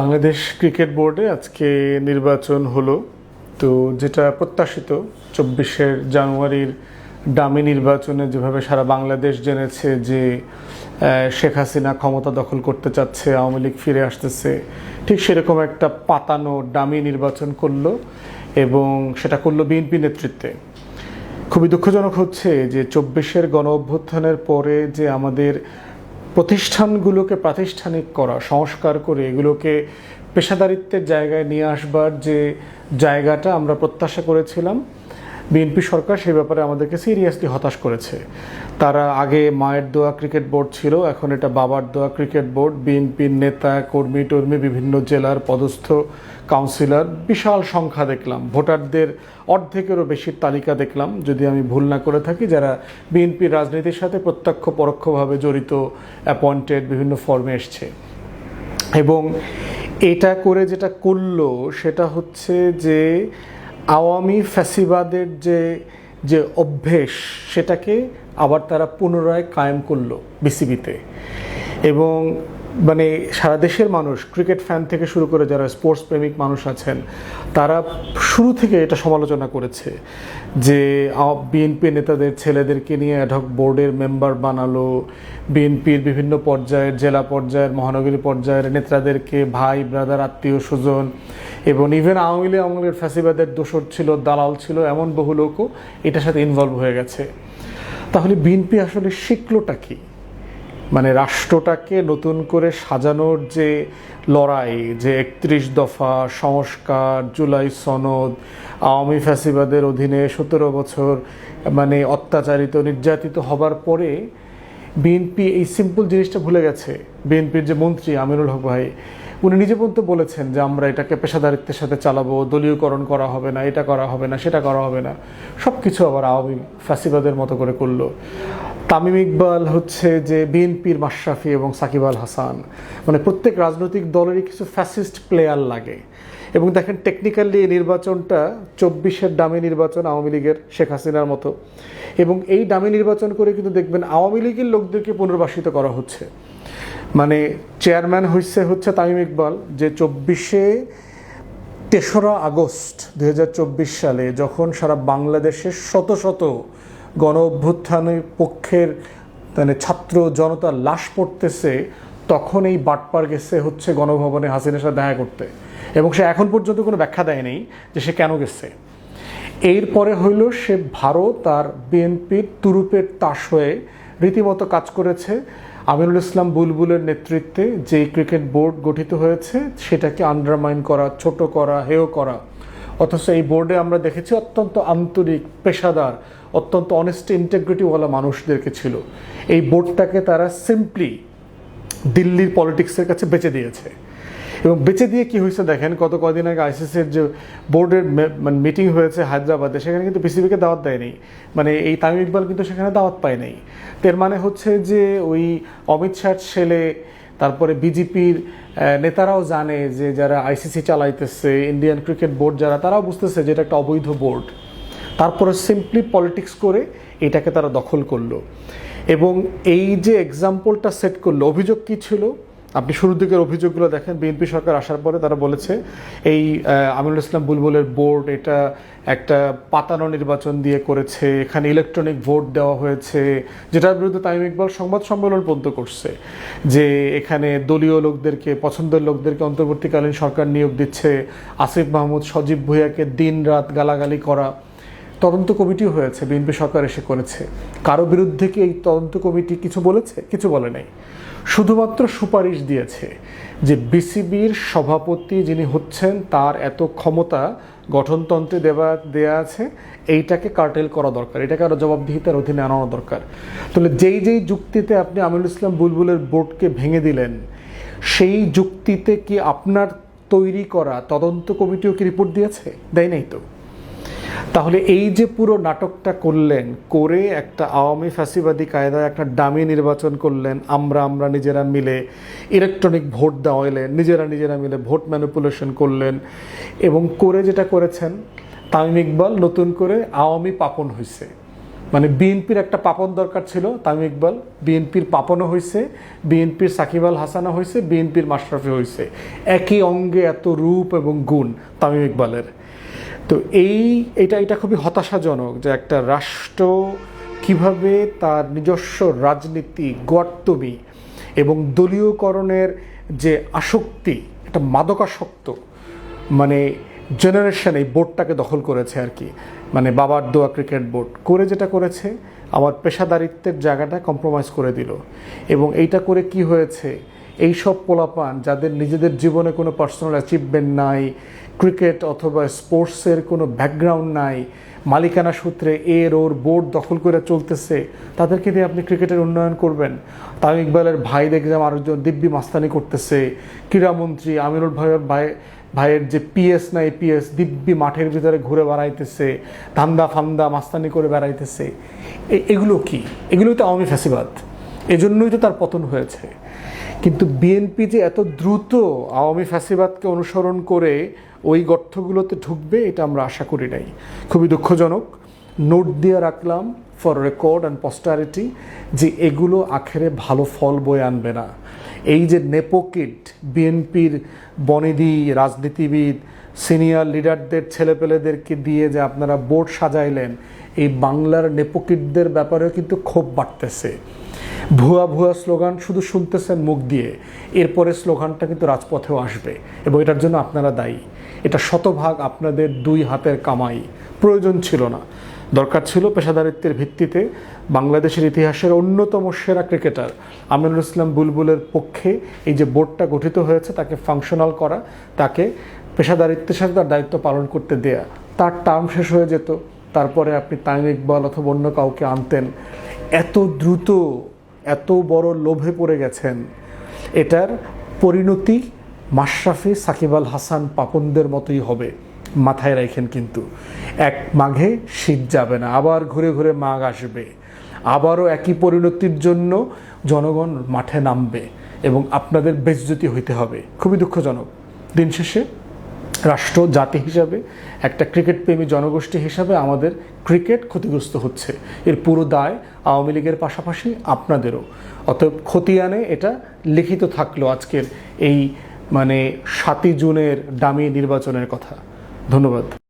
Bangladesh cricket বোর্ডে আজকে নির্বাচন হলো। তো যেটা প্রত্যাশিত 24 জানুয়ারির ডামি নির্বাচনে যেভাবে সারা বাংলাদেশ জেনেছে যে শেখ হাসিনা ক্ষমতা দখল করতে চাচ্ছে, আওয়ামী লীগ ফিরে আসতেছে, ঠিক সেরকম একটা পাতানো ডামি নির্বাচন করলো এবং সেটা করলো বিএনপি নেতৃত্বে। খুবই দুঃখজনক হচ্ছে যে 24 গণ অভ্যুত্থানের পরে যে আমাদের প্রতিষ্ঠানগুলোকে প্রাতিষ্ঠানিক করা, সংস্কার করে এগুলোকে পেশাদারিত্বের জায়গায় নিয়ে আসবার যে জায়গাটা আমরা প্রত্যাশা করেছিলাম, বিএনপি সরকার সেই ব্যাপারে আমাদেরকে সিরিয়াসলি হতাশ করেছে। তারা আগে মায়ের দোয়া ক্রিকেট বোর্ড ছিল, এখন এটা বাবার দোয়া ক্রিকেট বোর্ড। বিএনপির নেতা কর্মী টর্মী, বিভিন্ন জেলার পদস্থ কাউন্সিলর, বিশাল সংখ্যা দেখলাম, ভোটারদের অর্ধেকেরও বেশির তালিকা দেখলাম, যদি আমি ভুল না করে থাকি, যারা বিএনপির রাজনীতির সাথে প্রত্যক্ষ পরোক্ষভাবে জড়িত, অ্যাপয়েন্টেড, বিভিন্ন ফর্মে এসছে। এবং এটা করে যেটা করলো সেটা হচ্ছে যে আওয়ামী ফ্যাসিবাদের যে যে অভ্যেস সেটাকে আবার তারা পুনরায় কায়েম করলো বিসিবিতে। এবং মানে সারা দেশের মানুষ, ক্রিকেট ফ্যান থেকে শুরু করে যারা স্পোর্টস প্রেমিক মানুষ আছেন, তারা শুরু থেকে এটা সমালোচনা করেছে যে বিএনপি নেতাদের ছেলেদেরকে নিয়ে অ্যাডহক বোর্ডের মেম্বার বানালো, বিএনপির বিভিন্ন পর্যায়ের, জেলা পর্যায়ের, মহানগরী পর্যায়ের নেতাদেরকে ভাই ব্রাদার আত্মীয় স্বজন এবং ইভেন আওয়ামী লীগের ফ্যাসিবাদের দোসর ছিল, দালাল ছিল, এমন বহু লোকও এটার সাথে ইনভলভ হয়ে গেছে। তাহলে বিএনপি আসলে শিখলোটা কি? মানে রাষ্ট্রটাকে নতুন করে সাজানোর যে লড়াই, যে 31 দফা সংস্কার, জুলাই সনদ, আওয়ামী ফ্যাসিবাদের অধীনে 17 বছর মানে অত্যাচারিত নির্যাতিত হবার পরে বিএনপি এই সিম্পল জিনিসটা ভুলে গেছে। বিএনপির যে মন্ত্রী আমিনুল হক ভাই, উনি নিজে পর্যন্ত বলেছেন যে আমরা এটাকে পেশাদারিত্বের সাথে চালাবো, দলীয়করণ করা হবে না, এটা করা হবে না, সেটা করা হবে না, সব কিছু আবার আওয়ামী ফ্যাসিবাদের মতো করে করলো। তামিম ইকবাল হচ্ছে যে বিএনপির মাশরাফি এবং সাকিব আল হাসান, মানে প্রত্যেক রাজনৈতিক দলেরই কিছু ফ্যাসিস্ট প্লেয়ার লাগে। এবং দেখেন টেকনিক্যালি এই নির্বাচনটা 24 ডামি নির্বাচন আওয়ামী লীগের, শেখ হাসিনার মতো। এবং এই ডামি নির্বাচন করে কিন্তু দেখবেন আওয়ামী লীগের লোকদেরকে পুনর্বাসিত করা হচ্ছে। মানে চেয়ারম্যান হচ্ছে তামিম ইকবাল, যে 23 আগস্ট 2024 সালে যখন সারা বাংলাদেশের শত শত গণ অভ্যুত্থানের পক্ষের মানে ছাত্র জনতার লাশ পড়তেছে, তখন এই বাটপার গেছে হচ্ছে গণভবনে হাসিনার সাথে দেখা করতে, এবং সে এখন পর্যন্ত কোনো ব্যাখ্যা দেয়নি যে সে কেন গেছে। এরপরে হইল সে ভারত আর বিএনপির তুরুপের তাস হয়ে রীতিমতো কাজ করেছে। আমিনুল ইসলাম বুলবুলের নেতৃত্বে যে ক্রিকেট বোর্ড গঠিত হয়েছে সেটাকে আন্ডারমাইন করা, ছোট করা, হেয় করা। অথচ এই বোর্ডে আমরা দেখেছি অত্যন্ত আন্তরিক, পেশাদার, অত্যন্ত অনেস্ট, ইন্টিগ্রিটিওয়ালা মানুষদেরকে ছিল। এই বোর্ডটাকে তারা সিম্পলি দিল্লির পলিটিক্সের কাছে বেচে দিয়েছে। এবং বেচে দিয়ে কি হয়েছে দেখেন, গত কদিন আগে আইসিসির যে বোর্ডের মানে মিটিং হয়েছে হায়দ্রাবাদে, সেখানে কিন্তু বিসিবিকে দাওয়াত দেয়নি। মানে এই তামিম ইকবাল কিন্তু সেখানে দাওয়াত পায় নাই। এর মানে হচ্ছে যে ওই অমিত শাহর ছেলে, তারপরে বিজেপির নেতারাও জানে যে যারা আইসিসি চালাইতেছে, ইন্ডিয়ান ক্রিকেট বোর্ড যারা, তারাও বুঝতেছে যে এটা একটা অবৈধ বোর্ড। তারপরে সিম্পলি পলিটিক্স করে এটাকে তারা দখল করলো। এবং এই যে এক্সাম্পলটা সেট করলো, অভিযোগ কী ছিল? আপনি শুরুর দিকের অভিযোগগুলো দেখেন। বিএনপি সরকার আসার পরে তারা বলেছে এই আমিনুল ইসলাম বুলবুলের বোর্ড এটা একটা পাতানো নির্বাচন দিয়ে করেছে, এখানে ইলেকট্রনিক ভোট দেওয়া হয়েছে, যেটার বিরুদ্ধে তামিম ইকবাল সংবাদ সম্মেলন পর্যন্ত করছে যে এখানে দলীয় লোকদেরকে, পছন্দের লোকদেরকে অন্তর্বর্তীকালীন সরকার নিয়োগ দিচ্ছে, আসিফ মাহমুদ, সজীব ভুঁইয়াকে দিন রাত গালাগালি করা। তদন্ত কমিটিও হয়েছে, বিএনপি সরকার এসে করেছে। কারো বিরুদ্ধে কি এই তদন্ত কমিটি কিছু বলেছে? কিছু বলে নাই, শুধুমাত্র সুপারিশ দিয়েছে যে বিসিবির সভাপতি যিনি হচ্ছেন তার এত ক্ষমতা গঠনতন্ত্রে দেয়া আছে, এইটাকে কার্টেল করা দরকার, এটাকে আরও জবাবদিহিতার অধীনে আনানো দরকার। তাহলে যেই যুক্তিতে আপনি আমিনুল ইসলাম বুলবুলের বোর্ডকে ভেঙে দিলেন, সেই যুক্তিতে কি আপনার তৈরি করা তদন্ত কমিটিও কি রিপোর্ট দিয়েছে? দেয় নাই তো। তাহলে এই যে পুরো নাটকটা করলেন, করে একটা আওয়ামী ফ্যাসিবাদী কায়দায় একটা ডামি নির্বাচন করলেন, আমরা নিজেরা মিলে ইলেকট্রনিক ভোট দেওয়াইলেন, নিজেরা মিলে ভোট ম্যানিপুলেশন করলেন, এবং করে যেটা করেছেন, তামিম ইকবাল নতুন করে আওয়ামী পাপন হয়েছে। মানে বিএনপির একটা পাপন দরকার ছিল, তামিম ইকবাল। বিএনপির পাপনও হয়েছে, বিএনপির সাকিব আল হাসানও হয়েছে, বিএনপির মাশরাফি হয়েছে। একই অঙ্গে এত রূপ এবং গুণ তামিম ইকবালের। তো এটা খুবই হতাশাজনক যে একটা রাষ্ট্র কিভাবে তার নিজস্ব রাজনীতি, গোয়ার্তমি এবং দলীয়করণের যে আসক্তি, একটা মাদকাসক্ত মানে জেনারেশন এই বোর্ডটাকে দখল করেছে আর কি। মানে বাবার দোয়া ক্রিকেট বোর্ড করে যেটা করেছে, আমার পেশাদারিত্বের জায়গাটা কম্প্রোমাইজ করে দিল। এবং এইটা করে কি হয়েছে, এই সব পোলাপান যাদের নিজেদের জীবনে কোনো পার্সোনাল অ্যাচিভমেন্ট নাই, ক্রিকেট অথবা স্পোর্টসের কোনো ব্যাকগ্রাউন্ড নাই, মালিকানা সূত্রে ওর বোর্ড দখল করে চলতেছে, তাদেরকে দিয়ে আপনি ক্রিকেটের উন্নয়ন করবেন? তামিম ইকবালের ভাই দেখলাম আরেকজন দিব্যি মাস্তানি করতেছে, ক্রীড়ামন্ত্রী আমিনুল ভাইয়ের যে পিএস না এপিএস দিব্যি মাঠের ভিতরে ঘুরে বেড়াইতেছে, ধান্দা ফান্দা মাস্তানি করে বেড়াইতেছে। এগুলো কি? এগুলো তো আওয়ামী ফ্যাসিবাদ, এজন্যই তো তার পতন হয়েছে। কিন্তু বিএনপি যে এত দ্রুত আওয়ামী ফ্যাসিবাদকে অনুসরণ করে ওই গর্তগুলোতে ঢুকবে, এটা আমরা আশা করি নাই। খুবই দুঃখজনক। নোট দিয়ে রাখলাম ফর রেকর্ড অ্যান্ড পস্টারিটি যে এগুলো আখেরে ভালো ফল বয়ে আনবে না। এই যে নেপোকিট বিএনপির বনেদি রাজনীতিবিদ সিনিয়র লিডারদের ছেলেপেলেদেরকে দিয়ে যে আপনারা বোর্ড সাজাইলেন, এই বাংলার নেপোকিটদের ব্যাপারেও কিন্তু ক্ষোভ বাড়তেছে। ভুয়া স্লোগান শুধু শুনতেছেন মুখ দিয়ে, এরপরে স্লোগানটা কিন্তু রাজপথেও আসবে এবং এটার জন্য আপনারা দায়ী। এটা শতভাগ আপনাদের দুই হাতের কামাই। প্রয়োজন ছিল না, দরকার ছিল পেশাদারিত্বের ভিত্তিতে বাংলাদেশের ইতিহাসের অন্যতম সেরা ক্রিকেটার আমিনুল ইসলাম বুলবুলের পক্ষে এই যে বোর্ডটা গঠিত হয়েছে তাকে ফাংশনাল করা, তাকে পেশাদারিত্বের সাথে তার দায়িত্ব পালন করতে দেয়া। তার টার্ম শেষ হয়ে যেত, তারপরে আপনি তামিম ইকবাল অথবা অন্য কাউকে আনতেন। এত দ্রুত এত বড় লোভে পড়ে গেছেন, এটার পরিণতি মাশরাফি, সাকিব আল হাসান, পাপনদের মতোই হবে। মাথায় রাখেন, কিন্তু এক মাঘে শীত যাবে না, আবার ঘুরে ঘুরে মাঘ আসবে, আবারও একই পরিণতির জন্য জনগণ মাঠে নামবে এবং আপনাদের বেইজ্জতি হইতে হবে। খুবই দুঃখজনক। দিন শেষে রাষ্ট্র, জাতি হিসাবে, একটা ক্রিকেট প্রেমী জনগোষ্ঠী হিসাবে আমাদের ক্রিকেট ক্ষতিগ্রস্ত হচ্ছে। এর পুরো দায় আওয়ামী লীগের পাশাপাশি আপনাদেরও। অতএব খতিয়ানে এটা লিখিত থাকলো আজকের এই 7ই জুনের ডামি নির্বাচনের কথা। ধন্যবাদ।